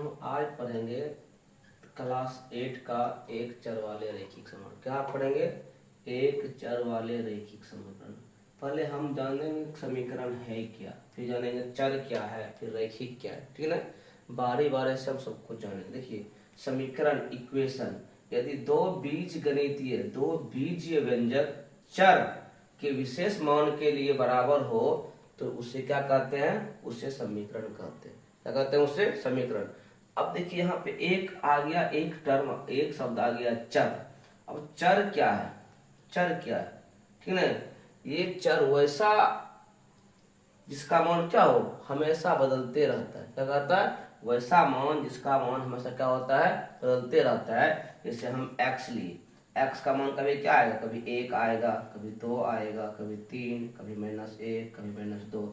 हम आज पढ़ेंगे क्लास 8 का एक चर वाले रैखिक समीकरण। क्या पढ़ेंगे? एक चर वाले रैखिक समीकरण। पहले हम जानेंगे समीकरण है क्या, फिर जानेंगे चर क्या है, फिर रैखिक क्या है। ठीक है ना, बारी बारी से हम सब कुछ जानेंगे। देखिए, समीकरण इक्वेशन, यदि दो बीजीय व्यंजक चर के विशेष मान के लिए बराबर हो तो उसे क्या कहते हैं? उसे समीकरण कहते हैं। क्या कहते हैं? उसे समीकरण। अब देखिए, यहाँ पे एक आ गया, एक टर्म, एक शब्द आ गया चर। अब चर क्या है? चर क्या है? ठीक है, ये चर वैसा जिसका मान क्या हो, हमेशा बदलते रहता है। क्या कहता है? वैसा मान जिसका मान हमेशा क्या होता है? बदलते रहता है। जैसे हम x लिए, x का मान कभी क्या आएगा? कभी 1 आएगा, कभी 2 आएगा, कभी 3, कभी -1, कभी -2।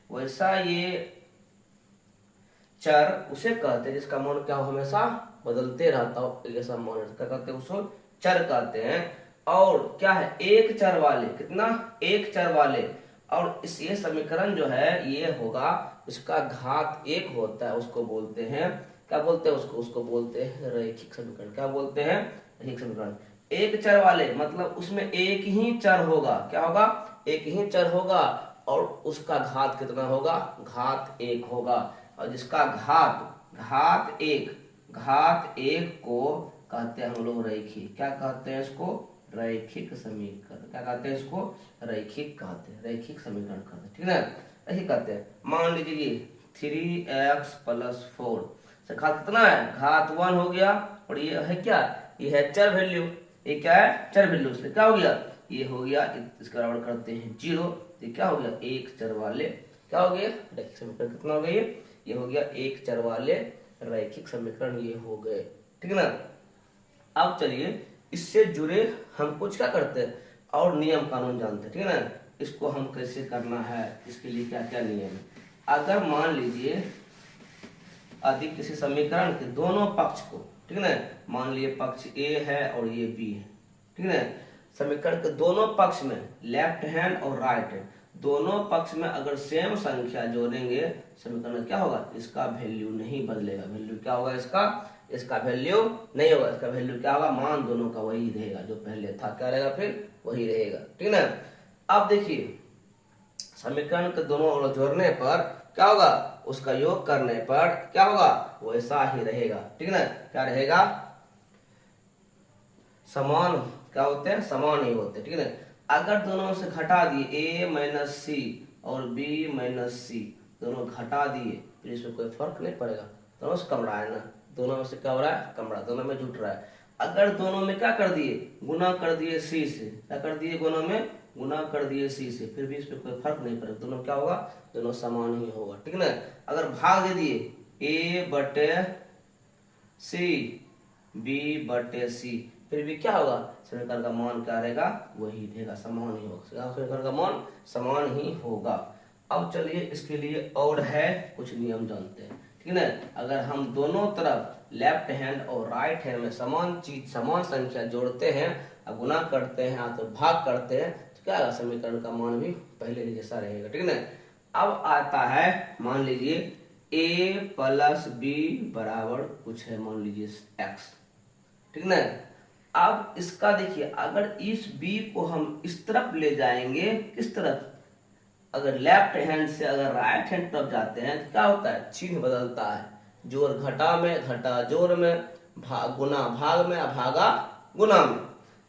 वैसा ये चर उसे कहते हैं जिसका मान क्या हो, हमेशा बदलते रहता हो। ऐसा मान क्या कहते हैं? उसको चर कहते हैं। और क्या है? एक चर वाले, कितना? एक चर वाले। और इस ये समीकरण जो है ये होगा, उसका घात 1 होता है, उसको बोलते हैं, क्या बोलते हैं उसको? उसको बोलते हैं रैखिक समीकरण। क्या बोलते हैं? रैखिक समीकरण। एक चर वाले मतलब उसमें एक ही चर होगा। क्या होगा? एक ही चर होगा और उसका घात कितना होगा? घात 1 होगा। और जिसका घात एक को कहते हैं हम लोग रैखिक। क्या कहते हैं इसको? रैखिक समीकरण। क्या कहते हैं इसको? रैखिक कहते हैं, रैखिक समीकरण कहते हैं। ठीक है ना, रैखिक कहते हैं। मान लीजिए 3x + 4 से घात कितना है? घात 1 हो गया। और ये है क्या? ये है चर वैल्यू। ये क्या है? चर वैल्यू। इसलिए क्या हो गया? ये हो गया, इसका बराबर करते हैं 0। ये क्या हो गया? एक चर वाले क्या हो गए? रैखिक समीकरण। कितना हो गया? ये हो गया एक चर वाले रैखिक समीकरण, ये हो गए। ठीक है ना। अब चलिए, इससे जुड़े हम कुछ क्या करते हैं और नियम कानून जानते हैं। ठीक है ना, इसको हम कैसे करना है, इसके लिए क्या क्या नियम है। अगर मान लीजिए यदि किसी समीकरण के दोनों पक्ष को, ठीक है ना, मान लिए पक्ष ए है और ये बी है, ठीक है ना, समीकरण के दोनों पक्ष में लेफ्ट हैंड और राइट हैंड दोनों पक्ष में अगर सेम संख्या जोड़ेंगे, समीकरण क्या होगा? इसका वैल्यू नहीं बदलेगा। वैल्यू क्या होगा? इसका वैल्यू नहीं होगा। इसका वैल्यू क्या होगा? मान दोनों का वही रहेगा जो पहले था। क्या रहेगा? फिर वही रहेगा। ठीक है ना। अब देखिए, समीकरण के दोनों ओर जोड़ने पर क्या होगा? उसका योग करने पर क्या होगा? वैसा ही रहेगा। ठीक है ना। क्या रहेगा? समान क्या होते हैं? समान ही होते हैं। ठीक है ना। अगर दोनों से घटा दिए a - c और b - c, दोनों घटा दिए, फिर इसमें कोई फर्क नहीं पड़ेगा। दोनों से कम रहा है ना, दोनों में से क्या हो रहा है? कम रहा, दोनों में जुट रहा है। अगर दोनों में क्या कर दिए? गुना कर दिए c से। क्या कर दिए? दोनों में गुना कर दिए c से, फिर भी इसमें कोई फर्क नहीं पड़ेगा। दोनों क्या होगा? दोनों समान ही होगा। ठीक है ना। अगर भाग दे दिए a/c b/c, फिर भी क्या होगा? समीकरण का मान क्या रहेगा? वही रहेगा, समान ही होगा। समीकरण का मान समान ही होगा। अब चलिए, इसके लिए और है कुछ नियम जानते हैं। ठीक है ना। अगर हम दोनों तरफ लेफ्ट हैंड और राइट हैंड में समान चीज, समान संख्या जोड़ते हैं, गुना करते हैं तो भाग करते हैं, तो क्या होगा? समीकरण का मान भी पहले जैसा रहेगा। ठीक है ना। अब आता है, मान लीजिए a + b बराबर कुछ है, मान लीजिए x। ठीक है ना। अब इसका देखिए, अगर इस b को हम इस तरफ ले जाएंगे, किस तरफ? अगर लेफ्ट हैंड से अगर राइट हैंड तरफ जाते हैं तो क्या होता है? चिन्ह बदलता है। जोड़ घटा में, घटा जोड़ में, भाग गुना भाग में, भागा गुना में।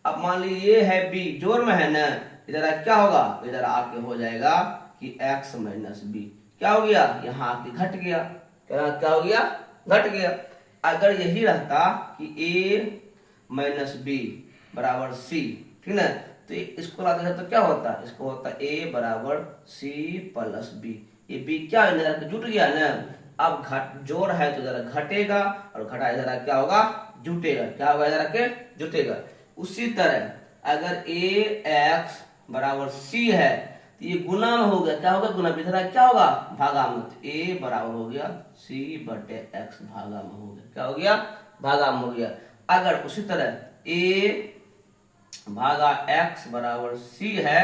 अब मान लीजिए ये है b, जोड़ में है ना, इधर क्या होगा? इधर आके हो जाएगा कि x - b। क्या हो गया? यहाँ आके घट गया। क्या हो गया? घट गया। अगर यही रहता कि a - b बराबर c, ठीक है, तो इसको लाते हैं तो क्या होता है? इसको होता है a बराबर c + b। ये b क्या है? जुट गया ना। अब घट जोड़ है तो जरा घटेगा और घटा जरा क्या होगा? जुटेगा। क्या होगा? जरा के जुटेगा। उसी तरह अगर ax बराबर c है तो ये गुना में हो गया। क्या होगा? गुना। इधर क्या होगा? भागा में। तो a बराबर हो गया c/x, भागा में हो गया। क्या हो गया? भागा में हो गया। अगर उसी तरह a/x बराबर c है,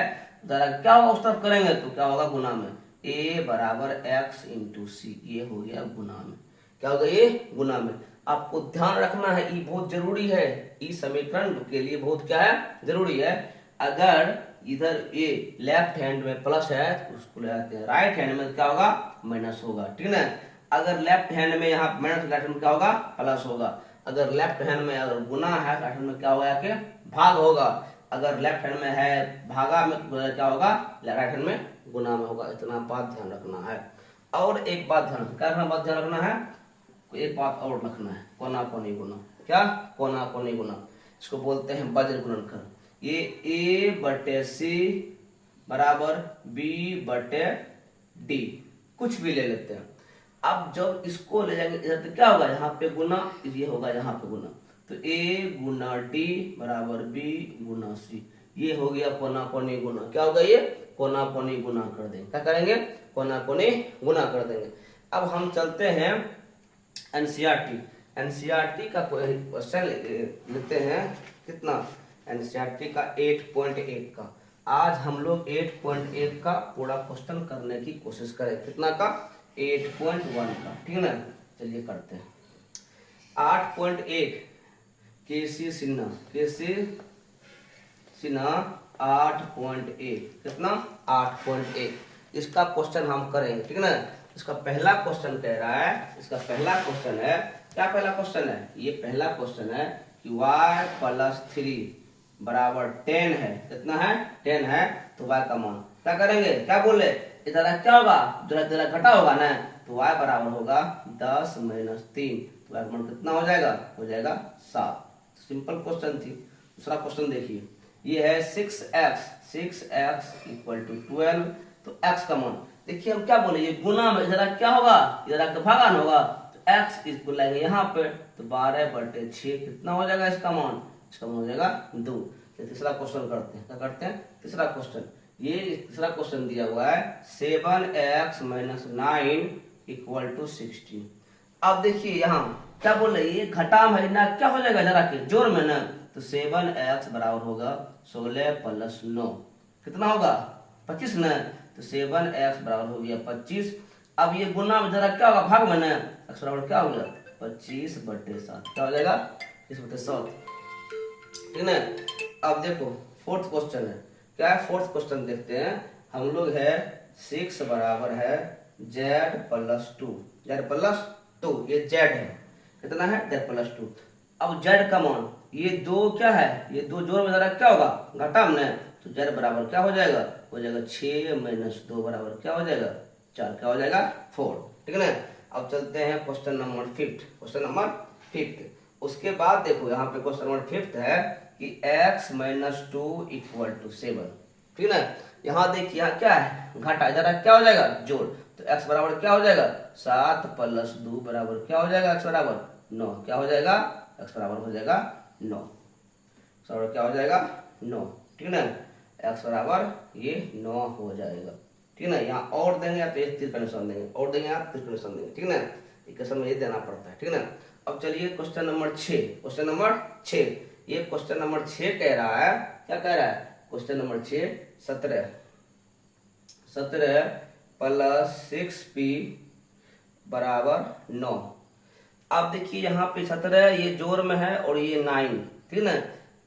जरा क्या होगा? उस तरफ करेंगे तो क्या होगा? गुना में। a बराबर x × c, ये हो गया गुना में। क्या होगा ये गुना में। आपको ध्यान रखना है, ये बहुत जरूरी है, इस समीकरण के लिए बहुत क्या है जरूरी है। अगर इधर ये लेफ्ट हैंड में प्लस है तो उसको ले आते हैं, राइट हैंड में क्या होगा माइनस होगा, ठीक है ना। अगर लेफ्ट हैंड में यहाँ माइनस, राइट हैंड में क्या होगा प्लस होगा। अगर लेफ्ट हैंड में अगर गुना है, राइट हैंड में क्या होगा कि भाग होगा। अगर लेफ्ट हैंड में है भागा में क्या होगा, राइट हैंड में गुना में होगा। इतना बात ध्यान रखना है। और एक बात ध्यान, क्या बात ध्यान रखना है, एक बात और रखना है, कोना कोनी गुना। क्या कोना कोनी गुना, इसको बोलते हैं वज्र गुणनखंड। ये ए बटे सी बराबर बी बटे डी, कुछ भी ले लेते हैं। अब जब इसको ले जाएंगे इधर तो क्या होगा, यहाँ पे गुना, ये होगा यहाँ पे गुना, तो ए गुना डी बराबर बी गुना सी, ये हो गया कोना कोनी गुना। क्या होगा ये कोना कोनी गुना कर देंगे, क्या करेंगे कोना कोनी गुना कर देंगे। अब हम चलते हैं एनसीईआरटी, एनसीईआरटी का क्वेश्चन लेते हैं, कितना एनसीईआरटी का 8.1 का। आज हम लोग 8.1 का पूरा क्वेश्चन करने की कोशिश करें, कितना का 8.1 का, ठीक है ना। चलिए करते हैं 8.1 केसी सिन्हा, केसी सिन्हा 8.1, कितना 8.1, इसका क्वेश्चन हम करेंगे, ठीक है ना। इसका पहला क्वेश्चन कह रहा है, इसका पहला क्वेश्चन है, क्या पहला क्वेश्चन है, ये पहला क्वेश्चन है कि y प्लस 3 बराबर 10 है, कितना है 10 है, तो y का मान क्या करेंगे, क्या बोले इधर क्या होगा, जो घटा होगा ना, तो y बराबर होगा 10 माइनस 3, तो y का मान कितना हो जाएगा 7। सिंपल क्वेश्चन थी। दूसरा क्वेश्चन देखिए, ये है 6x इक्वल टू 12, तो x का मान देखिए हम क्या बोले, ये गुना में इधर क्या होगा, इधर का भागान होगा, तो x इसको लाएंगे यहाँ पे, तो 12/6 कितना हो जाएगा इसका मान, इसका मान हो जाएगा 2। तो तीसरा क्वेश्चन करते हैं, क्या करते हैं तीसरा क्वेश्चन। ये तीसरा क्वेश्चन दिया हुआ है 7x माइनस 9 इक्वल टू 16। अब देखिए यहाँ क्या बोल रहे, ये घटा में ना क्या हो जाएगा जरा के जोर में ना, तो 7x बराबर होगा 16 प्लस 9, कितना होगा 25 ना, तो 7x बराबर हो गया 25। अब ये गुना में जरा क्या होगा भाग में ना, x बराबर क्या हो गया 25/7, क्या हो जाएगा 25/7, ठीक है। अब देखो फोर्थ क्वेश्चन है, क्या है फोर्थ क्वेश्चन देखते हैं हम लोग है 6 बराबर है z प्लस 2, ये z है, कितना है z प्लस 2। अब z का मान ये दो क्या है, ये दो जोड़ में जरा क्या होगा घटा में, तो z बराबर क्या हो जाएगा 6 माइनस 2 बराबर क्या हो जाएगा 4, क्या हो जाएगा 4, ठीक है ना। अब चलते हैं क्वेश्चन नंबर 5, क्वेश्चन नंबर 5। उसके बाद देखो यहाँ पे क्वेश्चन नंबर 5 है कि x माइनस 2 इक्वल टू 7, ठीक है ना। यहाँ देखिए यहाँ क्या है घटा, जरा क्या हो जाएगा जोड़, तो x बराबर क्या हो जाएगा 7 प्लस 2 बराबर क्या हो जाएगा x बराबर 9, क्या हो जाएगा x बराबर हो जाएगा 9, बराबर क्या हो जाएगा 9, ठीक है ना। x बराबर ये 9 हो जाएगा, ठीक है ना। यहाँ और देंगे या तो तीर का निशान देंगे, और देंगे या तीर का निशान देंगे, ठीक है ना। इक्वेशन में ये देना पड़ता है, ठीक है ना। अब चलिए क्वेश्चन नंबर 6, क्वेश्चन नंबर 6, ये क्वेश्चन नंबर 6 कह रहा है, क्या कह रहा है क्वेश्चन नंबर 6 17 प्लस 6p बराबर 9। अब देखिए यहाँ पे 17 ये जोर में है और ये 9, ठीक है ना।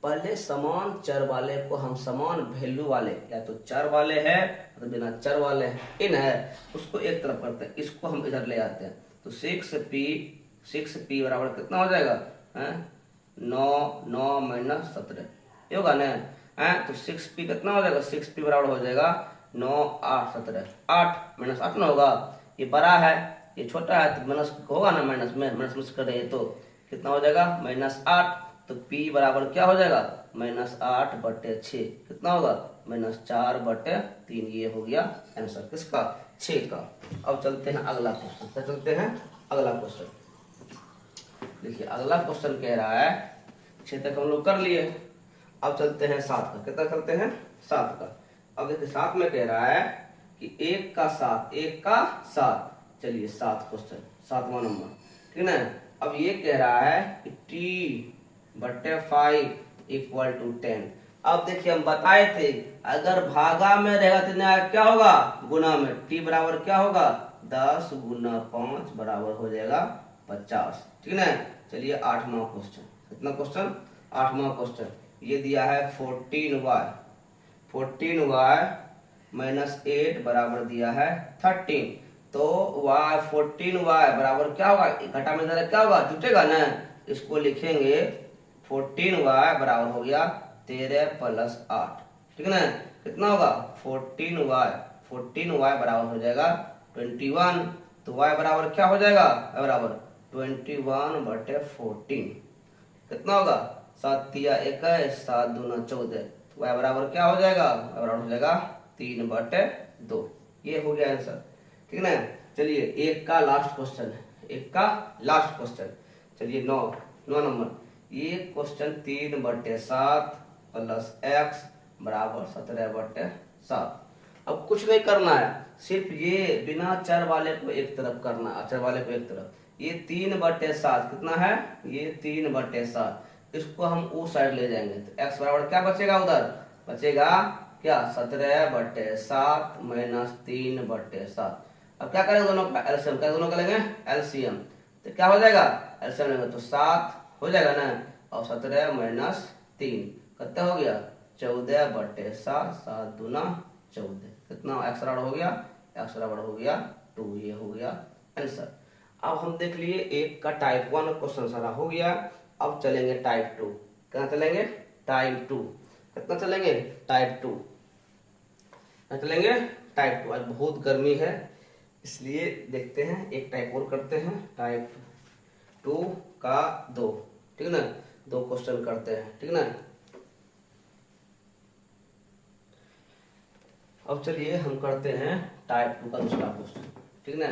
पहले समान चर वाले को हम समान वैल्यू वाले, या तो चर वाले है तो बिना चर वाले इन है, उसको एक तरफ करते हैं, इसको हम इधर ले आते हैं, तो 6p बराबर कितना हो जाएगा 9 माइनस 17, ये होगा ना, तो 6p कितना हो जाएगा 6p बराबर हो जाएगा 9 8 17, 8 माइनस 8 ना होगा, ये बड़ा है ये छोटा है तो माइनस होगा ना, माइनस में माइनस कर देंगे तो कितना हो जाएगा -8, तो p बराबर क्या हो जाएगा -8/6, कितना होगा -4/3, ये हो गया आंसर किसका 6 का। अब चलते हैं अगला क्वेश्चन, चलते हैं अगला क्वेश्चन। देखिए अगला क्वेश्चन कह रहा है 6 तक हम लोग कर लिए, अब चलते हैं 7 का, कितना चलते हैं 7 का। अब देखिए 7 में कह रहा है कि 1 का 7, चलिए 7 क्वेश्चन 7वां नंबर, ठीक है ना। अब ये कह रहा है कि t/5 इक्वल टू 10। अब देखिए हम बताए थे अगर भागा में रहेगा तो क्या होगा गुना में, t बराबर क्या होगा 10 गुना 5 बराबर हो जाएगा 50। ठीक है। चलिए 8वां क्वेश्चन, कितना क्वेश्चन, 8वां क्वेश्चन। ये दिया है 14y, 14y माइनस 8 बराबर दिया है 13। तो y 14y बराबर क्या होगा, घटा में जरा क्या होगा, जुटेगा ना। इसको लिखेंगे 14y बराबर हो गया 13 प्लस 8। ठीक है ना, कितना होगा 14y, 14y बराबर हो जाएगा 21। तो y बराबर क्या हो जाएगा, बराबर 21/14। कितना होगा, 7 तिया 21, 7 दूना 14। तो y बराबर क्या हो जाएगा, बराबर हो जाएगा 3/2। ये हो गया आंसर। ठीक है ना। चलिए एक का लास्ट क्वेश्चन है, एक का लास्ट क्वेश्चन। चलिए 9 नंबर। ये क्वेश्चन 3/7 प्लस x बराबर 17/7। अब कुछ नहीं करना है, सिर्फ ये बिना चर वाले को एक तरफ करना, अचर वाले को एक तरफ। ये 3/7 कितना है, ये 3/7, इसको हम उस साइड ले जाएंगे तो x बराबर क्या बचेगा, उधर बचेगा क्या 17/7 माइनस 3/7। अब क्या करेंगे, दोनों का एलसीएम, क्या दोनों का लेंगे एलसीएम। तो क्या हो जाएगा, एलसीएम लेंगे तो 7 हो जाएगा ना, और 17 माइनस 3 कितना हो गया 14/7, 7 दूना 14। कितना x बराबर हो गया, x बराबर हो गया 2। ये हो गया आंसर। अब हम देख लिए एक का टाइप 1 क्वेश्चन सारा हो गया। अब चलेंगे टाइप 2। क्या चलेंगे, टाइप 2। कितना चलेंगे, टाइप 2 चलेंगे, टाइप 2। आज बहुत गर्मी है इसलिए देखते हैं एक टाइप और करते हैं, टाइप 2 का 2। ठीक है ना, 2 क्वेश्चन करते हैं। ठीक है ना। अब चलिए हम करते हैं टाइप 2 का दूसरा क्वेश्चन। ठीक है ना,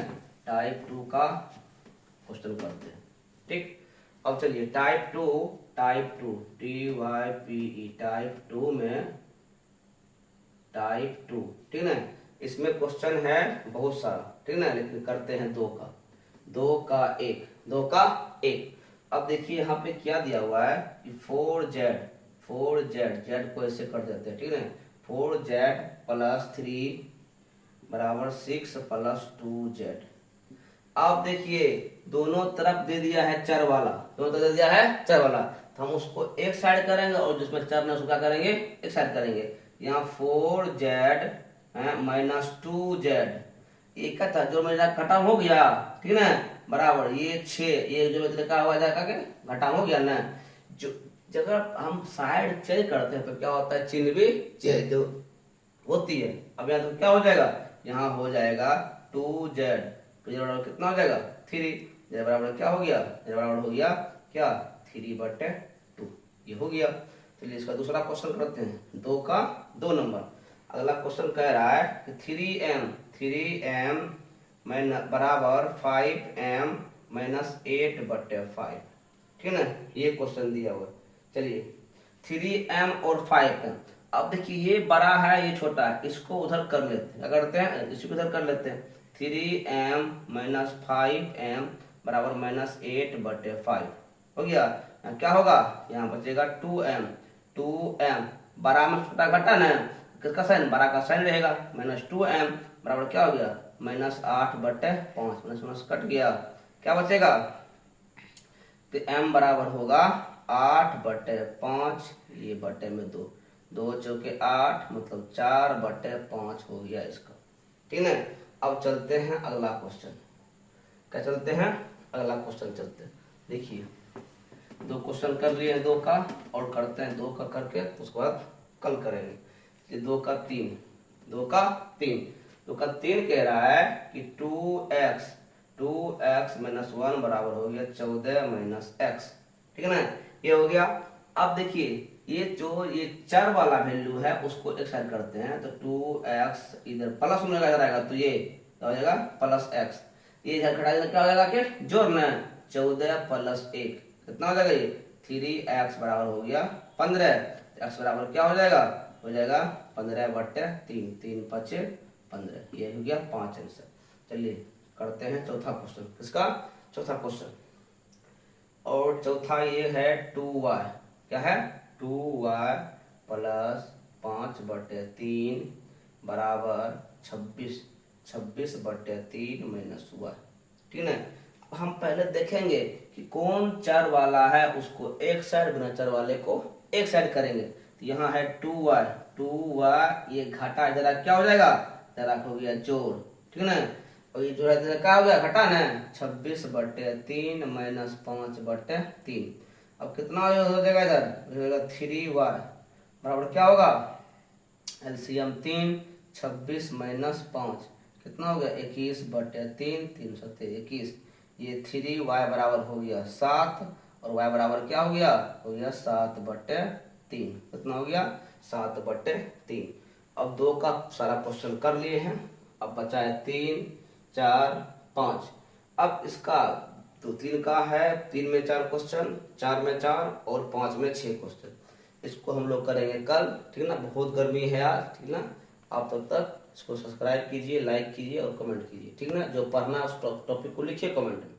टाइप 2 का क्वेश्चन करते हैं। ठीक, अब चलिए टाइप 2 TYPE टाइप 2 में, टाइप 2। ठीक है ना, इसमें क्वेश्चन है बहुत सारा। ठीक है ना, लेकिन करते हैं 2 का 1। अब देखिए यहाँ पे क्या दिया हुआ है कि 4z, z को ऐसे कर देते हैं। ठीक है, 4z प्लस 3 बराबर 6 प्लस 2z। अब देखिए दोनों तरफ दे दिया है चर वाला, दोनों तरफ दे दिया है चर वाला, तो हम उसको एक साइड करेंगे और जिसमें चर नहीं उसको क्या करेंगे, एक साइड करेंगे। यहाँ 4z माइनस 2z, एक का था जो मेरा खत्म हो गया। ठीक है ना, बराबर ये 6, ये जो लिखा हुआ है घटाव हो गया ना। जो जब हम साइड चेंज करते हैं तो क्या होता है, चिन्ह भी चेंज होती है। अब यहाँ तो क्या हो जाएगा, यहाँ हो जाएगा 2z, तो बराबर कितना हो जाएगा 3। z बराबर क्या हो गया, z बराबर हो गया क्या 3/2। ये हो गया। चलिए इसका दूसरा क्वेश्चन करते हैं, 2 का 2 नंबर। अगला क्वेश्चन कह रहा है कि 3m बराबर 5m माइनस 8/5। ठीक है ना, ये क्वेश्चन दिया हुआ है। चलिए 3m और 5m, अब देखिए ये बड़ा है ये छोटा है, इसको उधर कर लेते हैं, क्या करते हैं, इसको उधर कर लेते हैं। 3m माइनस 5m बराबर माइनस 8/5 हो गया। क्या होगा, यहाँ बचेगा 2m बड़ा में छोटा घटा ना, किसका साइन, बड़ा का साइन रहेगा। माइनस 2m बराबर क्या हो गया माइनस 8/5, माइनस कट गया, क्या बचेगा, तो m बराबर होगा 8/5, ये बटे में 2, 2 चौके 8 मतलब 4/5 हो गया इसका। ठीक है। अब चलते हैं अगला क्वेश्चन, क्या चलते हैं, अगला क्वेश्चन चलते हैं। देखिए 2 क्वेश्चन कर लिए हैं 2 का, और करते हैं 2 का करके उसके बाद कल करेंगे। 2 का 3, 2 का 3 कह रहा है कि 2x माइनस 1 बराबर हो गया 14 माइनस x। ठीक है ना, ये हो गया। अब देखिए ये जो ये चर वाला वैल्यू है उसको एक साइड करते हैं, तो 2x इधर प्लस में रहेगा, तो ये हो जाएगा प्लस x, ये इधर घटा देना क्या हो जाएगा कि जोड़ना, 14 प्लस 1 कितना हो जाएगा, ये 3x बराबर हो गया 15। x बराबर क्या हो जाएगा 15/3, 3 5 15, ये हो गया 5 आंसर। चलिए करते हैं चौथा क्वेश्चन, किसका, चौथा क्वेश्चन। और चौथा ये है 2y, क्या है 2y प्लस 5/3 बराबर 26/3 माइनस y। ठीक है ना, हम पहले देखेंगे कि कौन चर वाला है उसको एक साइड, बिना चर वाले को एक साइड करेंगे। तो यहाँ है 2y, ये घटा इधर क्या हो जाएगा, इधर हो गया जोड़, ठीक है ना। और ये जोड़ा इधर क्या हो गया, घटा ना, 26/3 माइनस 5/3। अब कितना हो जाएगा, इधर 3y बराबर क्या होगा, एलसीएम 3, 26 माइनस 5 कितना हो गया, 21/3, 3 सत्ते 21। ये 3y बराबर हो गया 7 और y बराबर क्या हो गया 7/3। कितना हो गया 7/3। अब 2 का सारा क्वेश्चन कर लिए हैं, अब बचा है 3, 4, 5। अब इसका 3 का है, 3 में 4 क्वेश्चन, 4 में 4 और 5 में 6 क्वेश्चन। इसको हम लोग करेंगे कल, ठीक है ना। बहुत गर्मी है आज, ठीक है ना। आप तब तक इसको सब्सक्राइब कीजिए, लाइक कीजिए और कमेंट कीजिए, ठीक है ना। जो पढ़ना है उस टॉपिक को लिखिए कमेंट में।